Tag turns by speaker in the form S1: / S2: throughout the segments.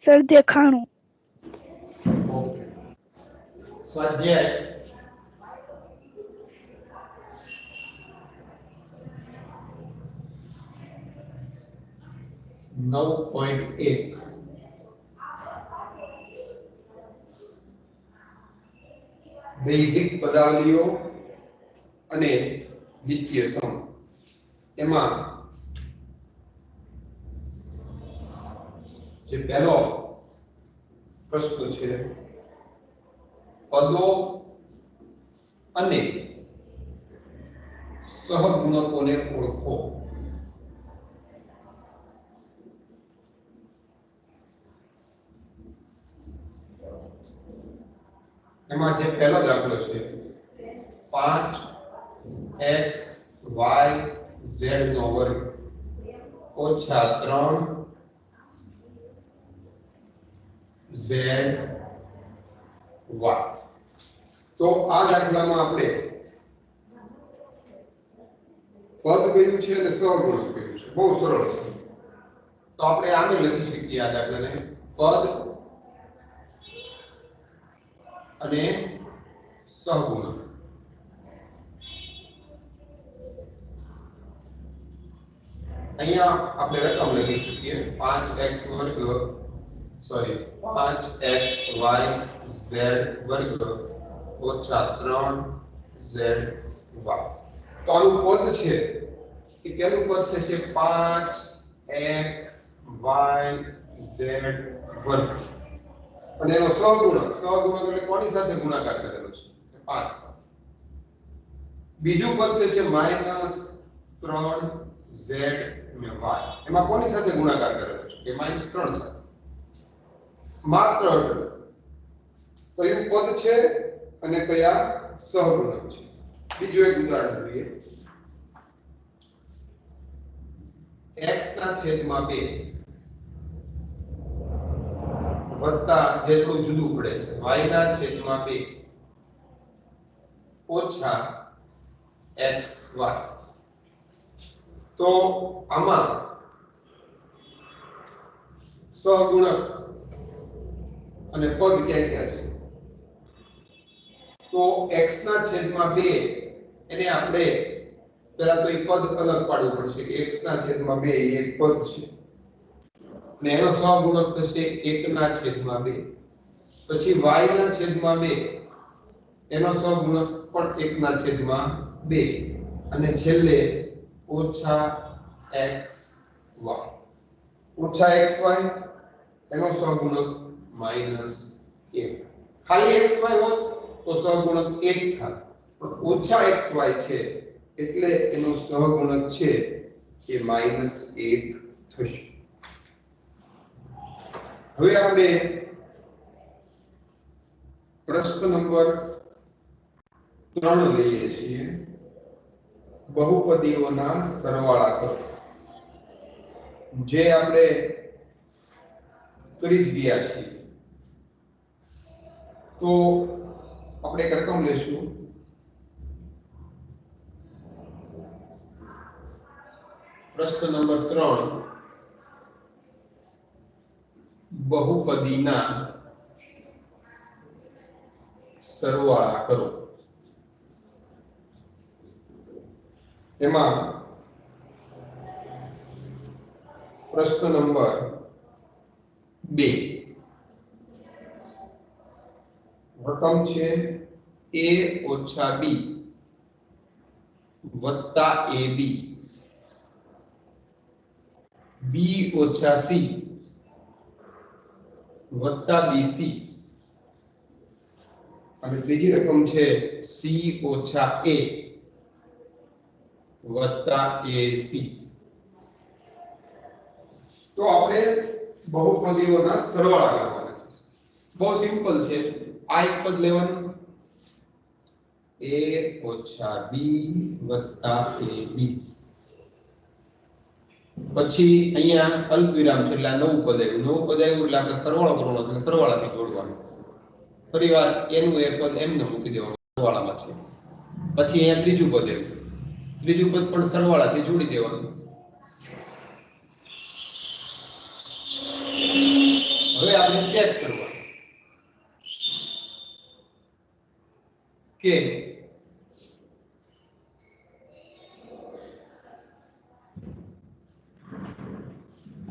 S1: સરદે ખાણું.
S2: ઓકે. સ્વાધ્યાય 9.1 બેઝિક પદાવલીઓ અને દ્વિતીય સમ. એમાં જે પહેલો પ્રશ્ન છે, પદો અને સહગુણકોને ઓળખો. એમાં જે પહેલો દાખલો છે, 5x y z નો વર્ગ ઓછા 3z y. તો આ દાખલામાં આપણે પદ કયું છે અને સહગુણક કયું છે. બહુ સરળ છે. તો આપણે આમે લખી શકીએ આ દાખલાને, પદ અને સહગુણક. અહીંયા આપણે રકમ લખી શકીએ 5xy z વર્ગ ઓછા 3zy. તો આનું પદ છે કે કેનું પદ થશે 5xy z વર્ગ, અને એનો સહગુણક એટલે કોની સાથે ગુણાકાર કરેલો છે? 5 સાથે. બીજું પદ થશે -3z અને y. એમાં કોની સાથે ગુણાકાર કરેલો છે? કે -3 સાથે. માત્ર કયું પદ છે અને કયા સહગુણક છે. બીજું એક ઉદાહરણ જોઈએ. x ના છેદમાં 2 વત્તા જેટલું જુદું પડે છે y ના છેદમાં 2 ઓછા xy. તો આમાં સહગુણક અને પદ ક્યાં ક્યાં છે? તો x ના છેદમાં 2 એને આપણે પહેલા તો એક પદ અલગ પાડવું પડશે કે x ના છેદમાં 2 એ એક પદ છે, અને એનો સહગુણક થશે 1 ના છેદમાં 2. પછી y ના છેદમાં 2 એનો સહગુણક પણ 1 ના છેદમાં 2, અને છેલ્લે ઓછા xy. ઓછા xy એનો સહગુણક -1. ખાલી xy હોત તો સહગુણક 1 થાત, પણ ઓછા xy છે એટલે એનો સહગુણક છે એ -1 થશે. હવે આપણે પ્રશ્ન નંબર 3 લઈએ છીએ. બહુપદીઓના સરવાળા કરો. જે આપણે કરી જ ગયા છીએ. તો આપણે એક રકમ લેશું. પ્રશ્ન નંબર 3, બહુપદીના સરવાળા કરો. એમાં પ્રશ્ન નંબર 2, રકમ છે a ઓછા b વત્તા ab, b ઓછા c વત્તા bc, અને ત્રીજી રકમ છે c ઓછા a વત્તા ac. તો આપણે બહુપદીઓના સરવાળા કરવાના છે. બહુ સિમ્પલ છે. આ એક પદ લેવાનું, a ઓછા b વત્તા ab. પછી અહીંયા અલ્પવિરામ છે એટલે આ નવું પદ આવ્યું. નવું પદ આવ્યું એટલે આપણે સરવાળો કરવાનો છે, સરવાળાથી જોડવાનું. ફરીવાર એનું એ પદ એમને મૂકી દેવાનું, સરવાળામાં છે. પછી અહીંયા ત્રીજું પદ આવ્યું. ત્રીજું પદ પણ સરવાળાથી જોડી દેવાનું. હવે આપણે ચેક કરવા કે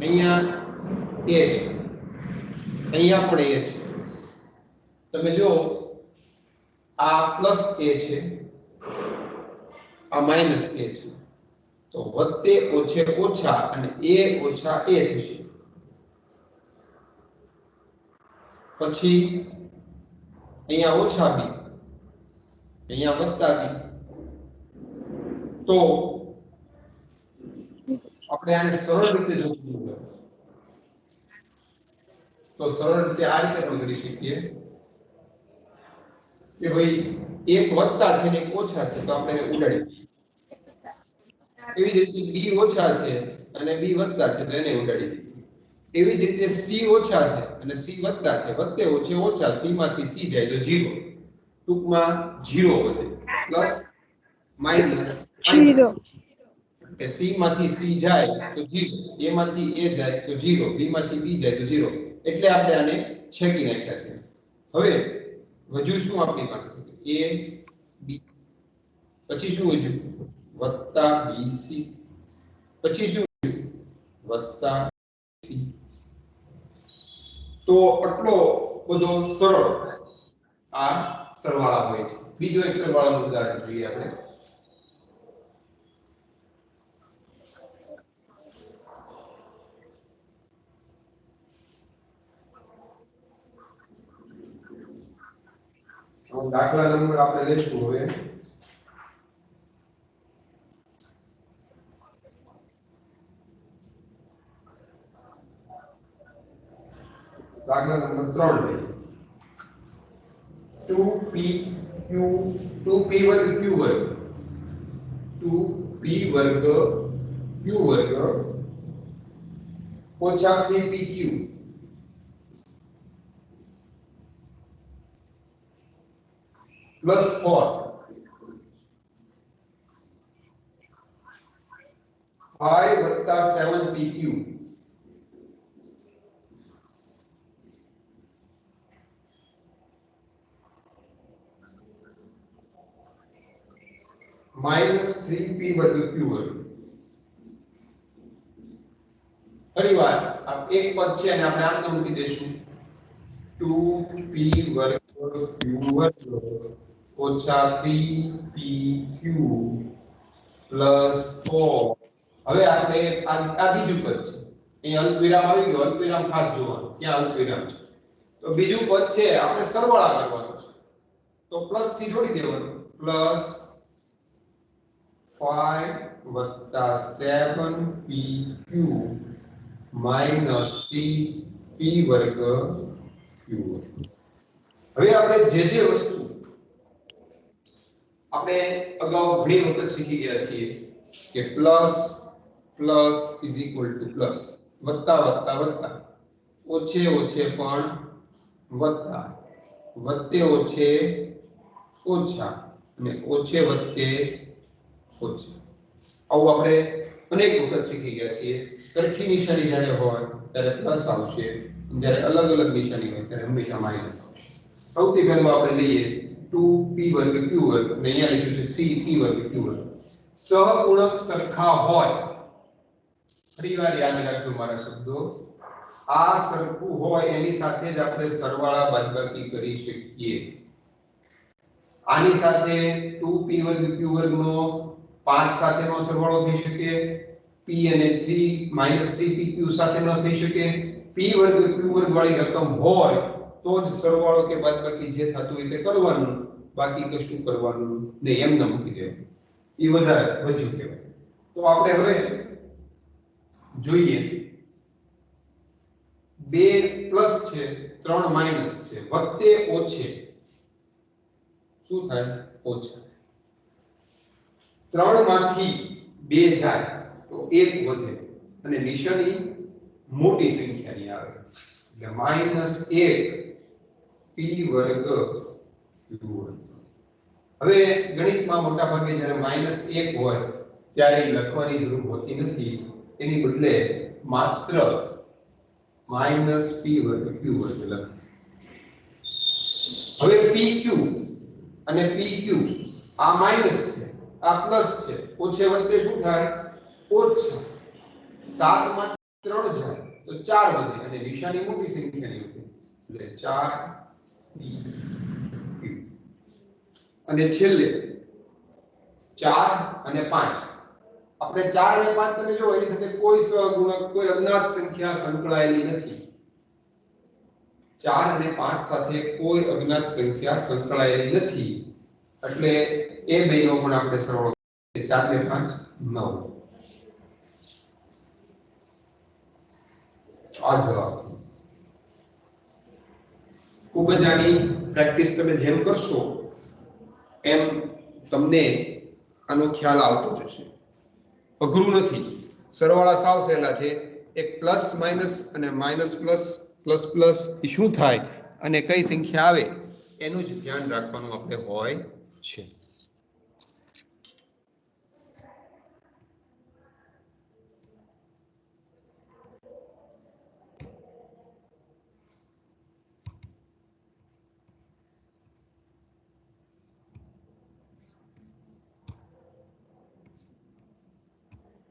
S2: અહીંયા a છે, અહીંયા પણ a છે. તમે જો આ પ્લસ a છે, આ માઈનસ a છે, તો વત્તે ઓછે ઓછા અને a ઓછા a થશે. પછી અહીંયા ઓછા b, અહીંયા વત્તા b. તો આપણે આને સરળ રીતે જોવું તો સરળ રીતે આ રીતે પણ કરી શકીએ કે ભાઈ એક વત્તા છે ને એક ઓછા છે, તો આપણે એને ઉડાડી દઈએ. એવી જ રીતે b ઓછા છે અને b વત્તા છે, તો એને ઉડાડી દઈએ. એવી જ રીતે c ઓછા છે અને c વત્તા છે, વત્તે ઓછે ઓછા, c માંથી c જાય તો 0. ટૂંકમાં 0 વધે, પ્લસ માઈનસ 0. કે c માંથી c જાય તો 0, a માંથી a જાય તો 0, b માંથી b જાય તો 0. એટલે આપણે આને છેકી નાખ્યા છે. હવે વધ્યું શું આપણી પાસે? a b, પછી શું વધ્યું? વત્તા bc, પછી શું વધ્યું? વત્તા c. તો આટલો બધો સરળ આ સરવાળા હોય છે. બીજો એક સરવાળાનું ઉદાહરણ જોઈએ આપણે. દાખલા નંબર આપણે લેશું હવે. દાખલા નંબર 3 2p વર્ગ q વર્ગ 2p વર્ગ q વર્ગ ઓછા 3pq પ્લસ 4 5 વત્તા 7pq માઈનસ 3p વર્ગ q વર્ગ. ફરી વાર આ એક પદ છે અને આપણે આમ મૂકી દઈશું 2p વર્ગ q વર્ગ ઓછા 3pq પ્લસ 4. હવે આપણે આ બીજું પદ છે, અહીં અલ્પવિરામ આવી ગયો. અલ્પવિરામ ખાસ જોવાનું, ક્યાં અલ્પવિરામ છે. તો બીજું પદ છે, આપણે સરવાળા કરવાનો છે, તો પ્લસ થી જોડી દેવાનું. પ્લસ 5 વત્તા 7pq માઈનસ 3p વર્ગ q. હવે આપણે જે વસ્તુ આપણે અગાઉ ઘણી વખત શીખી ગયા છીએ કે plus plus is equal to plus, વત્તા વત્તા વત્તા, ઓછે ઓછે પણ વત્તા, વત્તે ઓછે ઓછા અને ઓછે વત્તે ઓછા. આવું આપણે અનેક વખત શીખી ગયા છીએ. સરખી નિશાની જ્યારે હોય ત્યારે પ્લસ આવશે, જ્યારે અલગ અલગ નિશાની હોય ત્યારે હંમેશા માઈનસ. સૌથી પહેલું આપણે લઈએ 2p વર્ગ q વર્ગ અને અહીંયા લખ્યું છે 3p વર્ગ q વર્ગ. સહગુણક સરખા હોય, ફરીવાર યાદ રાખજો મારા શબ્દો, આ સરખું હોય એની સાથે જ આપણે સરવાળા બાદબાકી કરી શકીએ. આની સાથે 2p વર્ગ q વર્ગ નો 5 સાથેનો સરવાળો થઈ શકે, p અને 3-3pq સાથે ન થઈ શકે. p વર્ગ q વર્ગ વાળી રકમ હોય તો જ સરવાળો કે બાદબાકી જે થતું હોય તે કરવાનું, બાકી કશું કરવાનું નહીં, એમને મૂકી દેવાનું. એ વધારે વધ્યું કહેવાય. તો આપણે હવે જોઈએ 2 પ્લસ છે 3 માઈનસ છે, વત્તે ઓછે શું થાય? ઓછા. 3 માંથી 2 જાય તો 1 વધે અને નિશાની મોટી સંખ્યાની આવે એટલે -1p વર્ગ q વર્ગ. હવે ગણિતમાં મોટા ભાગે જ્યારે -1 હોય ત્યારે લખવાની જરૂર હોતી નથી, એની બદલે માત્ર માઇનસ p વર્ગ q વર્ગ લખ. હવે pq અને pq આ માઈનસ છે આ પ્લસ છે ઓછે વચ્ચે શું થાય ઓછા 7 માં 3 જાય તો 4 વધે અને નિશાની મોટી સંખ્યાની હતી એટલે 4 pq અને છેલ્લે 4 અને 5 આપણે 4 અને 5 તમે જો એની સાથે કોઈ સહગુણક કોઈ અજ્ઞાત સંખ્યા સંકળાયેલી નથી 4 અને 5 સાથે કોઈ અજ્ઞાત સંખ્યા સંકળાયેલી નથી એટલે એ બેનો પણ આપણે સરવાળો 4 ને 5 9 આ જવાબ. ખૂબ જ આની પ્રેક્ટિસ તમે જેમ કરશો એમ તમને આનો ખ્યાલ આવતો જશે. અઘરું નથી, સરવાળા સાવ સહેલા છે. એક પ્લસ માઇનસ અને માઇનસ પ્લસ પ્લસ પ્લસ એ શું થાય અને કઈ સંખ્યા આવે એનું જ ધ્યાન રાખવાનું આપણે હોય છે.